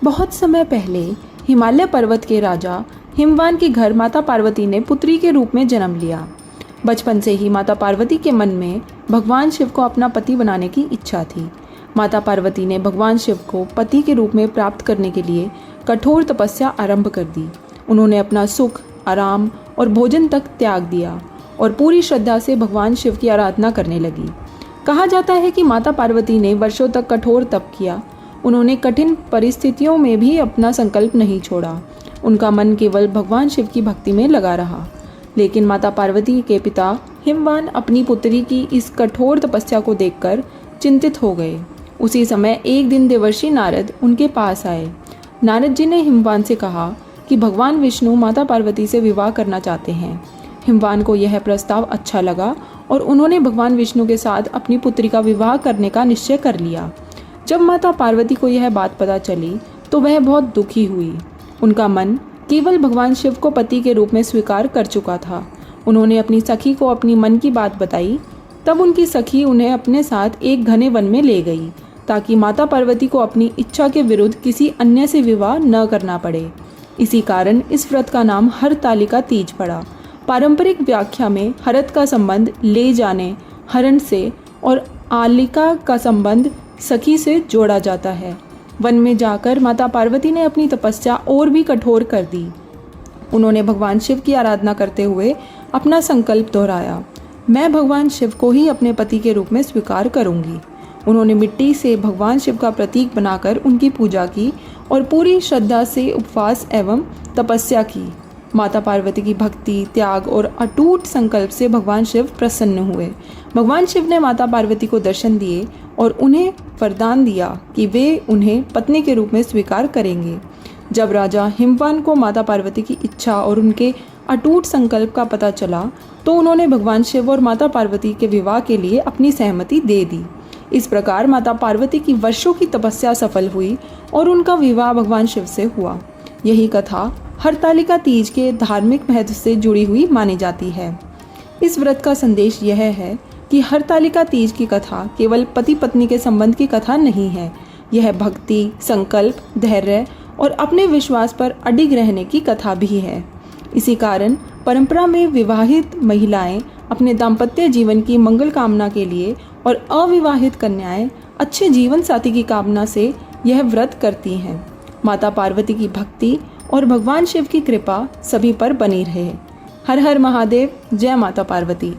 बहुत समय पहले हिमालय पर्वत के राजा हिमवान के घर माता पार्वती ने पुत्री के रूप में जन्म लिया। बचपन से ही माता पार्वती के मन में भगवान शिव को अपना पति बनाने की इच्छा थी। माता पार्वती ने भगवान शिव को पति के रूप में प्राप्त करने के लिए कठोर तपस्या आरंभ कर दी। उन्होंने अपना सुख, आराम और भोजन तक त्याग दिया और पूरी श्रद्धा से भगवान शिव की आराधना करने लगी। कहा जाता है कि माता पार्वती ने वर्षों तक कठोर तप किया। उन्होंने कठिन परिस्थितियों में भी अपना संकल्प नहीं छोड़ा। उनका मन केवल भगवान शिव की भक्ति में लगा रहा। लेकिन माता पार्वती के पिता हिमवान अपनी पुत्री की इस कठोर तपस्या को देखकर चिंतित हो गए। उसी समय एक दिन देवर्षि नारद उनके पास आए। नारद जी ने हिमवान से कहा कि भगवान विष्णु माता पार्वती से विवाह करना चाहते हैं। हिमवान को यह प्रस्ताव अच्छा लगा और उन्होंने भगवान विष्णु के साथ अपनी पुत्री का विवाह करने का निश्चय कर लिया। जब माता पार्वती को यह बात पता चली तो वह बहुत दुखी हुई। उनका मन केवल भगवान शिव को पति के रूप में स्वीकार कर चुका था। उन्होंने अपनी सखी को अपनी मन की बात बताई। तब उनकी सखी उन्हें अपने साथ एक घने वन में ले गई ताकि माता पार्वती को अपनी इच्छा के विरुद्ध किसी अन्य से विवाह न करना पड़े। इसी कारण इस व्रत का नाम हरतालिका तीज पड़ा। पारंपरिक व्याख्या में हरत का संबंध ले जाने, हरण से, और आलिका का संबंध सखी से जोड़ा जाता है। वन में जाकर माता पार्वती ने अपनी तपस्या और भी कठोर कर दी। उन्होंने भगवान शिव की आराधना करते हुए अपना संकल्प दोहराया, मैं भगवान शिव को ही अपने पति के रूप में स्वीकार करूंगी। उन्होंने मिट्टी से भगवान शिव का प्रतीक बनाकर उनकी पूजा की और पूरी श्रद्धा से उपवास एवं तपस्या की। माता पार्वती की भक्ति, त्याग और अटूट संकल्प से भगवान शिव प्रसन्न हुए। भगवान शिव ने माता पार्वती को दर्शन दिए और उन्हें वरदान दिया कि वे उन्हें पत्नी के रूप में स्वीकार करेंगे। जब राजा हिमवान को माता पार्वती की इच्छा और उनके अटूट संकल्प का पता चला तो उन्होंने भगवान शिव और माता पार्वती के विवाह के लिए अपनी सहमति दे दी। इस प्रकार माता पार्वती की वर्षों की तपस्या सफल हुई और उनका विवाह भगवान शिव से हुआ। यही कथा हरतालिका तीज के धार्मिक महत्व से जुड़ी हुई मानी जाती है। इस व्रत का संदेश यह है कि हरतालिका तीज की कथा केवल पति पत्नी के संबंध की कथा नहीं है। यह भक्ति, संकल्प, धैर्य और अपने विश्वास पर अडिग रहने की कथा भी है। इसी कारण परंपरा में विवाहित महिलाएं अपने दाम्पत्य जीवन की मंगल कामना के लिए और अविवाहित कन्याएं अच्छे जीवन साथी की कामना से यह व्रत करती हैं। माता पार्वती की भक्ति और भगवान शिव की कृपा सभी पर बनी रहे। हर हर महादेव। जय माता पार्वती।